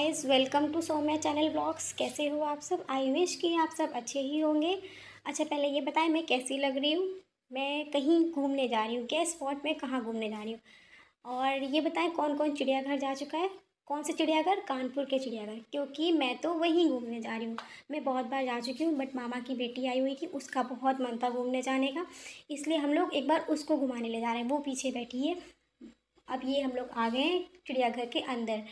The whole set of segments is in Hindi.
Guys, welcome to Saumya channel blogs. कैसे हो आप सब? आई विश कि आप सब अच्छे ही होंगे। अच्छा, पहले ये बताएं मैं कैसी लग रही हूँ। मैं कहीं घूमने जा रही हूँ। गेस स्पॉट में कहाँ घूमने जा रही हूँ? और ये बताएं कौन कौन चिड़ियाघर जा चुका है। कौन से चिड़ियाघर? कानपुर के चिड़ियाघर, क्योंकि मैं तो वहीं घूमने जा रही हूँ। मैं बहुत बार जा चुकी हूँ, बट मामा की बेटी आई हुई थी, उसका बहुत मन था घूमने जाने का, इसलिए हम लोग एक बार उसको घुमाने ले जा रहे हैं। वो पीछे बैठी है। अब ये हम लोग आ गए हैं चिड़ियाघर के अंदर।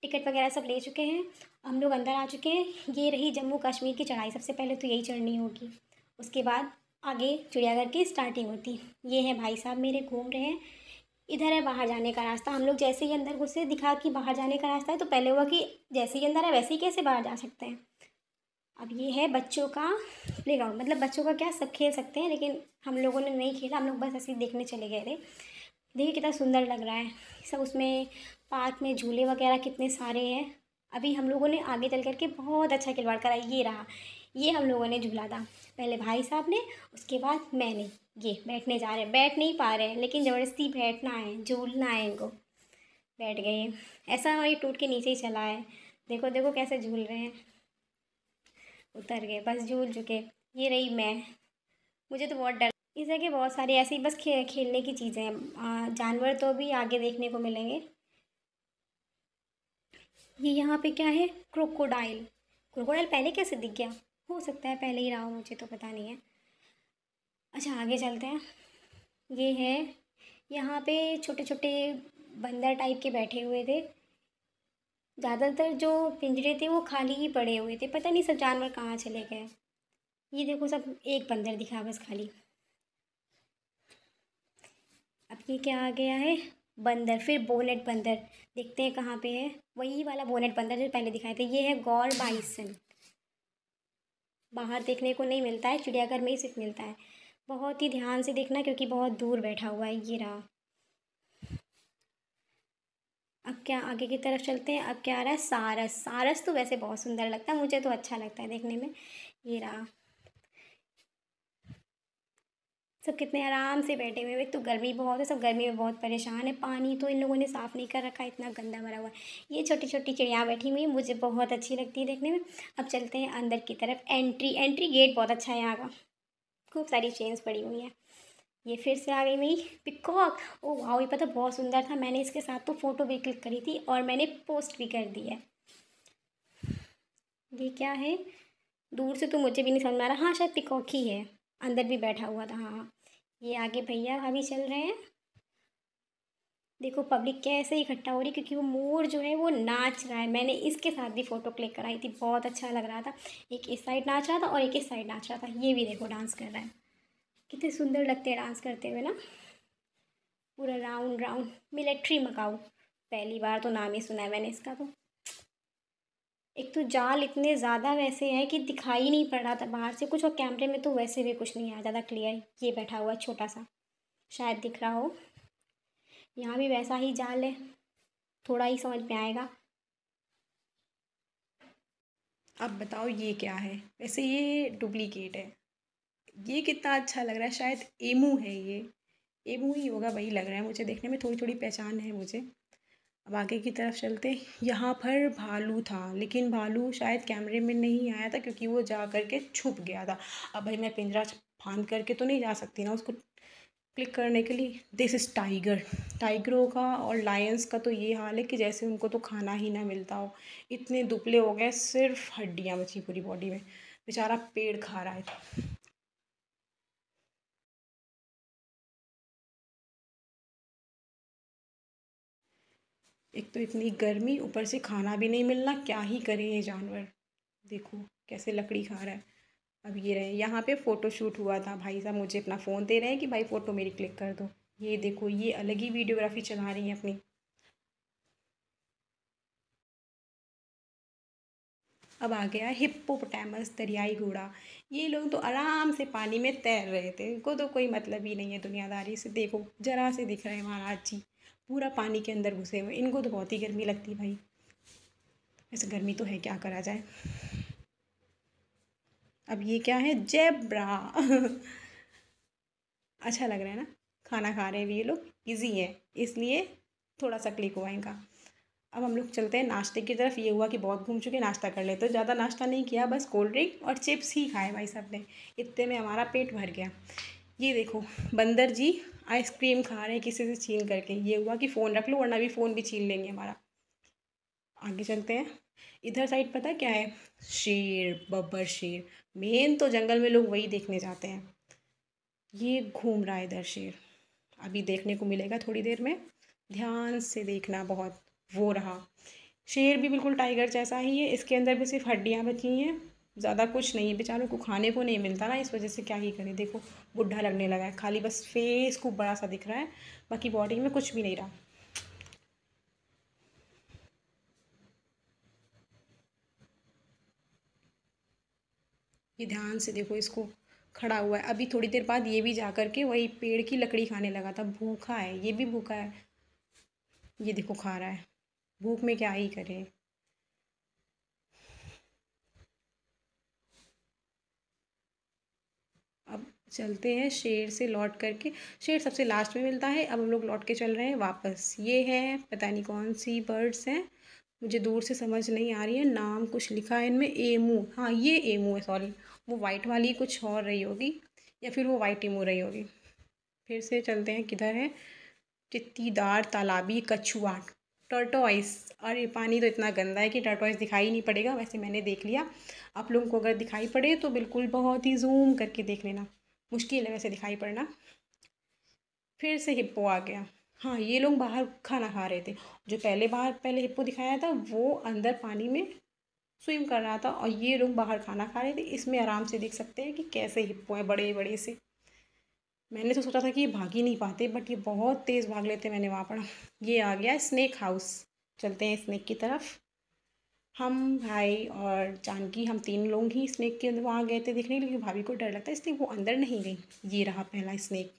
टिकट वगैरह सब ले चुके हैं। हम लोग अंदर आ चुके हैं। ये रही जम्मू कश्मीर की चढ़ाई। सबसे पहले तो यही चढ़नी होगी, उसके बाद आगे चिड़ियाघर की स्टार्टिंग होती। ये है भाई साहब मेरे, घूम रहे हैं। इधर है बाहर जाने का रास्ता। हम लोग जैसे ही अंदर घुसे, दिखा कि बाहर जाने का रास्ता है, तो पहले हुआ कि जैसे ही अंदर है वैसे ही कैसे बाहर जा सकते हैं। अब ये है बच्चों का प्लेग्राउंड, मतलब बच्चों का क्या, सब खेल सकते हैं, लेकिन हम लोगों ने नहीं खेला। हम लोग बस ऐसे ही देखने चले गए थे। देखिए कितना सुंदर लग रहा है सब। उसमें पार्क में झूले वगैरह कितने सारे हैं। अभी हम लोगों ने आगे चल कर के बहुत अच्छा खिलवाड़ करा। ये रहा, ये हम लोगों ने झूला था। पहले भाई साहब ने, उसके बाद मैंने। ये बैठने जा रहे हैं, बैठ नहीं पा रहे हैं, लेकिन ज़बरदस्ती बैठना है, झूलना है इनको। बैठ गए। ऐसा ये टूट के नीचे ही चला है। देखो देखो कैसे झूल रहे हैं। उतर गए, बस झूल चुके। ये रही मैं। मुझे तो बहुत डर। इस जगह बहुत सारी ऐसी बस खेलने की चीज़ें हैं। जानवर तो भी आगे देखने को मिलेंगे। ये यहाँ पे क्या है? क्रोकोडाइल। क्रोकोडाइल पहले कैसे दिख गया? हो सकता है पहले ही रहा हो, मुझे तो पता नहीं है। अच्छा, आगे चलते हैं। ये है, यहाँ पे छोटे छोटे बंदर टाइप के बैठे हुए थे। ज़्यादातर जो पिंजरे थे वो खाली ही पड़े हुए थे, पता नहीं सब जानवर कहाँ चले गए। ये देखो, सब एक बंदर दिखा बस खाली। अब ये क्या आ गया है? बंदर, फिर बोनेट बंदर। देखते हैं कहाँ पे है। वही वाला बोनेट बंदर जो पहले दिखाए थे। ये है गौर बाइसन। बाहर देखने को नहीं मिलता है, चिड़ियाघर में ही सिर्फ मिलता है। बहुत ही ध्यान से देखना, क्योंकि बहुत दूर बैठा हुआ है। ये रहा। अब क्या आगे की तरफ चलते हैं। अब क्या आ रहा है? सारस। सारस तो वैसे बहुत सुंदर लगता है, मुझे तो अच्छा लगता है देखने में। ये रहा। सब कितने आराम से बैठे हुए हैं। एक तो गर्मी बहुत है, सब गर्मी में बहुत परेशान है। पानी तो इन लोगों ने साफ़ नहीं कर रखा है, इतना गंदा भरा हुआ है। ये छोटी छोटी चिड़िया बैठी हुई हैं, मुझे बहुत अच्छी लगती है देखने में। अब चलते हैं अंदर की तरफ। एंट्री एंट्री गेट बहुत अच्छा है यहाँ का। खूब सारी चेन्स पड़ी हुई हैं। ये फिर से आ गई मेरी पिकॉक। ओ वाह, ये पता बहुत सुंदर था। मैंने इसके साथ तो फ़ोटो भी क्लिक करी थी, और मैंने पोस्ट भी कर दी है। ये क्या है? दूर से तो मुझे भी नहीं समझ में आ रहा। हाँ, शायद पिकॉक ही है। अंदर भी बैठा हुआ था। हाँ हाँ। ये आगे भैया भाभी चल रहे हैं। देखो पब्लिक कैसे इकट्ठा हो रही है, क्योंकि वो मोर जो है वो नाच रहा है। मैंने इसके साथ भी फ़ोटो क्लिक कराई थी, बहुत अच्छा लग रहा था। एक इस साइड नाच रहा था और एक इस साइड नाच रहा था। ये भी देखो डांस कर रहा है। कितने सुंदर लगते हैं डांस करते हुए ना। पूरा राउंड राउंड। मिलिट्री मकाऊ, पहली बार तो नाम ही सुना है मैंने इसका तो। एक तो जाल इतने ज़्यादा वैसे हैं कि दिखाई नहीं पड़ रहा था बाहर से कुछ, और कैमरे में तो वैसे भी कुछ नहीं आया ज़्यादा क्लियर। ये बैठा हुआ है छोटा सा, शायद दिख रहा हो। यहाँ भी वैसा ही जाल है, थोड़ा ही समझ में आएगा। अब बताओ ये क्या है? वैसे ये डुप्लीकेट है। ये कितना अच्छा लग रहा है, शायद एमू है ये। एमू ही होगा, वही लग रहा है मुझे, देखने में थोड़ी थोड़ी पहचान है मुझे। अब आगे की तरफ चलते। यहाँ पर भालू था, लेकिन भालू शायद कैमरे में नहीं आया था, क्योंकि वो जा करके छुप गया था। अब भाई मैं पिंजरा फांद करके तो नहीं जा सकती ना उसको क्लिक करने के लिए। This is tiger. टाइगरों का और लायंस का तो ये हाल है कि जैसे उनको तो खाना ही ना मिलता हो। इतने दुबले हो गए, सिर्फ हड्डियाँ बची पूरी बॉडी में। बेचारा पेड़ खा रहा है। एक तो इतनी गर्मी, ऊपर से खाना भी नहीं मिलना, क्या ही करे ये जानवर। देखो कैसे लकड़ी खा रहा है। अब ये रहे, यहाँ पे फ़ोटो शूट हुआ था। भाई साहब मुझे अपना फ़ोन दे रहे हैं कि भाई फ़ोटो मेरी क्लिक कर दो। ये देखो, ये अलग ही वीडियोग्राफी चला रही है अपनी। अब आ गया हिप्पोपोटामस, दरियाई घोड़ा। ये लोग तो आराम से पानी में तैर रहे थे, इनको तो कोई मतलब ही नहीं है दुनियादारी से। देखो जरा से दिख रहे हैं महाराज जी, पूरा पानी के अंदर घुसे हुए। इनको तो बहुत ही गर्मी लगती है भाई। ऐसे गर्मी तो है, क्या करा जाए। अब ये क्या है? जेब्रा। अच्छा लग रहा है ना। खाना खा रहे हैं भी ये लोग, इजी है इसलिए थोड़ा सा क्लिक हुआ इनका। अब हम लोग चलते हैं नाश्ते की तरफ। ये हुआ कि बहुत घूम चुके, नाश्ता कर लेते। तो ज़्यादा नाश्ता नहीं किया, बस कोल्ड ड्रिंक और चिप्स ही खाए भाई साहब ने। इतने में हमारा पेट भर गया। ये देखो बंदर जी आइसक्रीम खा रहे हैं किसी से छीन करके। ये हुआ कि फ़ोन रख लो वरना भी फ़ोन भी छीन लेंगे हमारा। आगे चलते हैं। इधर साइड पता है क्या है? शेर, बब्बर शेर। मेन तो जंगल में लोग वही देखने जाते हैं। ये घूम रहा है इधर शेर। अभी देखने को मिलेगा थोड़ी देर में। ध्यान से देखना बहुत। वो रहा। शेर भी बिल्कुल टाइगर जैसा ही है। इसके अंदर भी सिर्फ हड्डियाँ बची हैं, ज़्यादा कुछ नहीं है। बेचारों को खाने को नहीं मिलता ना, इस वजह से क्या ही करें। देखो बुढ़ा लगने लगा है, खाली बस फेस खूब बड़ा सा दिख रहा है, बाकी बॉडी में कुछ भी नहीं रहा। ये ध्यान से देखो इसको, खड़ा हुआ है। अभी थोड़ी देर बाद ये भी जा कर के वही पेड़ की लकड़ी खाने लगा था। भूखा है, ये भी भूखा है। ये देखो खा रहा है, भूख में क्या ही करे। अब चलते हैं शेर से लौट करके। शेर सबसे लास्ट में मिलता है। अब हम लोग लौट के चल रहे हैं वापस। ये है पता नहीं कौन सी बर्ड्स हैं, मुझे दूर से समझ नहीं आ रही है। नाम कुछ लिखा है इनमें, एमू। हाँ ये एमू है, सॉरी। वो वाइट वाली कुछ और रही होगी, या फिर वो वाइट एमू रही होगी। फिर से चलते हैं, किधर है? चित्तीदार तालाबी कछुआ, टर्टोइस। अरे पानी तो इतना गंदा है कि टर्टोइस दिखाई नहीं पड़ेगा। वैसे मैंने देख लिया, आप लोगों को अगर दिखाई पड़े तो बिल्कुल बहुत ही जूम करके देख लेना। मुश्किल है वैसे दिखाई पड़ना। फिर से हिप्पो आ गया। हाँ ये लोग बाहर खाना खा रहे थे। जो पहले हिप्पो दिखाया था वो अंदर पानी में स्विम कर रहा था, और ये लोग बाहर खाना खा रहे थे। इसमें आराम से देख सकते हैं कि कैसे हिप्पो हैं, बड़े बड़े से। मैंने तो सोचा था कि ये भाग ही नहीं पाते, बट ये बहुत तेज़ भाग लेते, मैंने वहाँ पढ़ा। ये आ गया स्नेक हाउस। चलते हैं स्नेक की तरफ। हम भाई और जानकी, हम तीन लोग ही स्नेक के अंदर वहाँ गए थे देखने, लेकिन भाभी को डर लगता है इसलिए वो अंदर नहीं गई। ये रहा पहला स्नेक।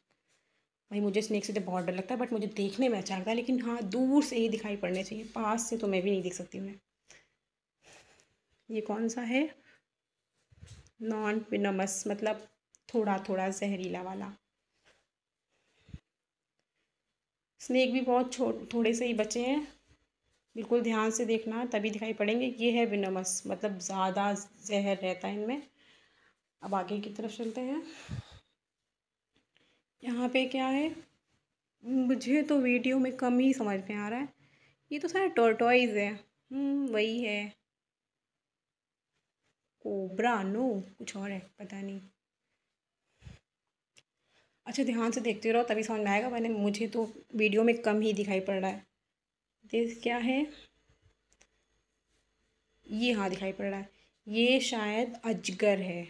भाई मुझे स्नेक से तो बहुत डर लगता है, बट मुझे देखने में अच्छा लगता है। लेकिन हाँ दूर से ही दिखाई पड़ने चाहिए, पास से तो मैं भी नहीं देख सकती उन्हें। ये कौन सा है? नॉन विनमस, मतलब थोड़ा थोड़ा जहरीला वाला। स्नेक भी बहुत थोड़े से ही बचे हैं, बिल्कुल ध्यान से देखना तभी दिखाई पड़ेंगे। ये है विनमस, मतलब ज़्यादा जहर रहता है इनमें। अब आगे की तरफ चलते हैं। यहाँ पे क्या है? मुझे तो वीडियो में कम ही समझ में आ रहा है। ये तो सारा टॉर्टोइज है। वही है। कोबरा नो, कुछ और है पता नहीं। अच्छा ध्यान से देखते रहो तभी समझ में आएगा, मैंने मुझे तो वीडियो में कम ही दिखाई पड़ रहा है। ये क्या है? ये हाँ दिखाई पड़ रहा है। ये शायद अजगर है।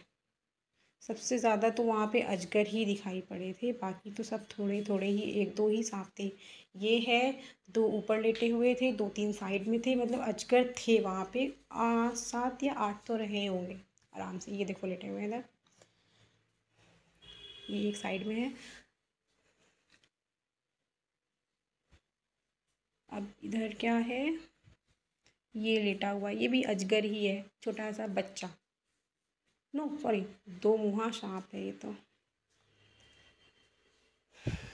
सबसे ज़्यादा तो वहाँ पे अजगर ही दिखाई पड़े थे, बाकी तो सब थोड़े थोड़े ही, एक दो ही सांप थे। ये है, दो ऊपर लेटे हुए थे, दो तीन साइड में थे, मतलब अजगर थे वहाँ पे। 7 या 8 तो रहे होंगे आराम से। ये देखो लेटे हुए हैं इधर, ये एक साइड में है। अब इधर क्या है? ये लेटा हुआ, ये भी अजगर ही है, छोटा सा बच्चा। नो सॉरी, दो मुँहा सांप है ये तो।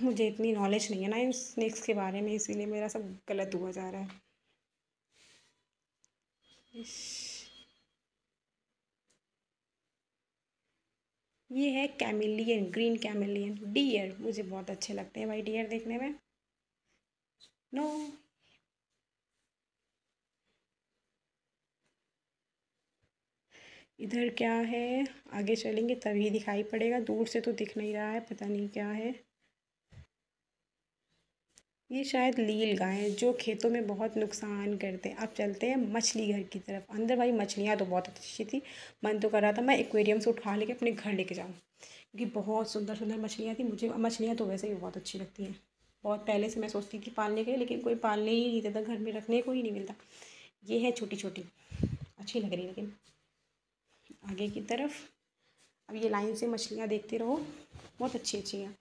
मुझे इतनी नॉलेज नहीं है ना इन स्नेक्स के बारे में, इसीलिए मेरा सब गलत हुआ जा रहा है। ये है कैमिलियन, ग्रीन कैमिलियन। डियर मुझे बहुत अच्छे लगते हैं भाई, डियर देखने में। नो, इधर क्या है? आगे चलेंगे तभी दिखाई पड़ेगा, दूर से तो दिख नहीं रहा है, पता नहीं क्या है। ये शायद लील गाय है जो खेतों में बहुत नुकसान करते हैं। अब चलते हैं मछली घर की तरफ। अंदर भाई मछलियाँ तो बहुत अच्छी थी, मन तो कर रहा था मैं एक्वेरियम से उठा लेके अपने घर लेके जाऊँ, क्योंकि बहुत सुंदर सुंदर मछलियाँ थी। मुझे मछलियाँ तो वैसे भी बहुत अच्छी लगती हैं। बहुत पहले से मैं सोचती थी पालने के लिए, लेकिन कोई पालने ही नहीं देता, घर में रखने को ही नहीं मिलता। ये है छोटी छोटी, अच्छी लग रही लेकिन। आगे की तरफ, अब ये लाइन से मछलियाँ देखते रहो, बहुत अच्छी अच्छी हैं।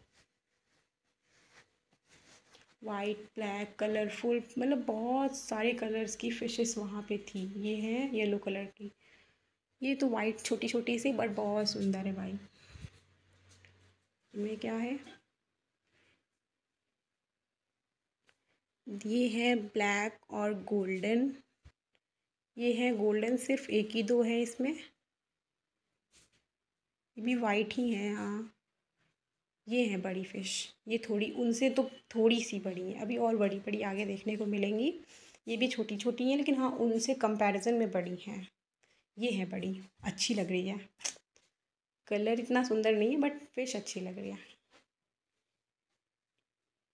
वाइट, ब्लैक, कलरफुल, मतलब बहुत सारे कलर्स की फ़िशेस वहाँ पे थी। ये है येलो कलर की। ये तो वाइट छोटी छोटी सी, बट बहुत सुंदर है भाई। इनमें क्या है? ये है ब्लैक और गोल्डन। ये है गोल्डन, सिर्फ एक ही दो है इसमें। ये भी वाइट ही है, हाँ। ये है बड़ी फ़िश। ये थोड़ी उनसे तो थोड़ी सी बड़ी है, अभी और बड़ी बड़ी आगे देखने को मिलेंगी। ये भी छोटी छोटी हैं, लेकिन हाँ उनसे कंपैरिजन में बड़ी हैं। ये है बड़ी, अच्छी लग रही है। कलर इतना सुंदर नहीं है, बट फ़िश अच्छी लग रही है।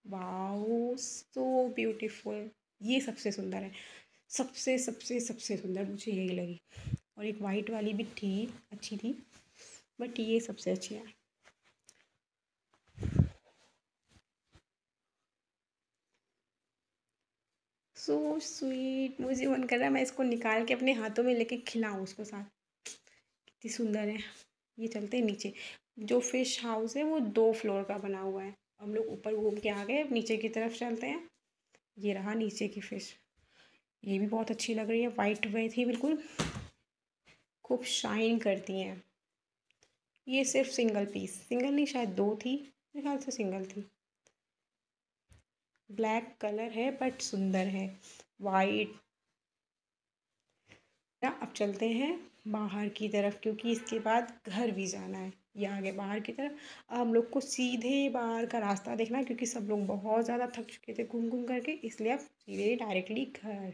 Wow, so beautiful. ये सबसे सुंदर है। सबसे सबसे सबसे सुंदर मुझे यही लगी। और एक वाइट वाली भी थी, अच्छी थी, बट ये सबसे अच्छी है। So sweet. मुझे मन कर रहा है मैं इसको निकाल के अपने हाथों में लेके खिलाऊं उसको साथ। कितनी सुंदर है। ये चलते हैं नीचे। जो फिश हाउस है वो 2 फ्लोर का बना हुआ है। हम लोग ऊपर घूम के आ गए, अब नीचे की तरफ चलते हैं। ये रहा नीचे की फ़िश। ये भी बहुत अच्छी लग रही है, वाइट में थी बिल्कुल, खूब शाइन करती हैं। ये सिर्फ सिंगल पीस, सिंगल नहीं शायद 2 थी, मेरे ख्याल से सिंगल थी। ब्लैक कलर है बट सुंदर है, वाइट। अब चलते हैं बाहर की तरफ, क्योंकि इसके बाद घर भी जाना है। ये आगे बाहर की तरफ। अब हम लोग को सीधे बाहर का रास्ता देखना है, क्योंकि सब लोग बहुत ज़्यादा थक चुके थे घूम घूम करके, इसलिए अब सीधे डायरेक्टली घर।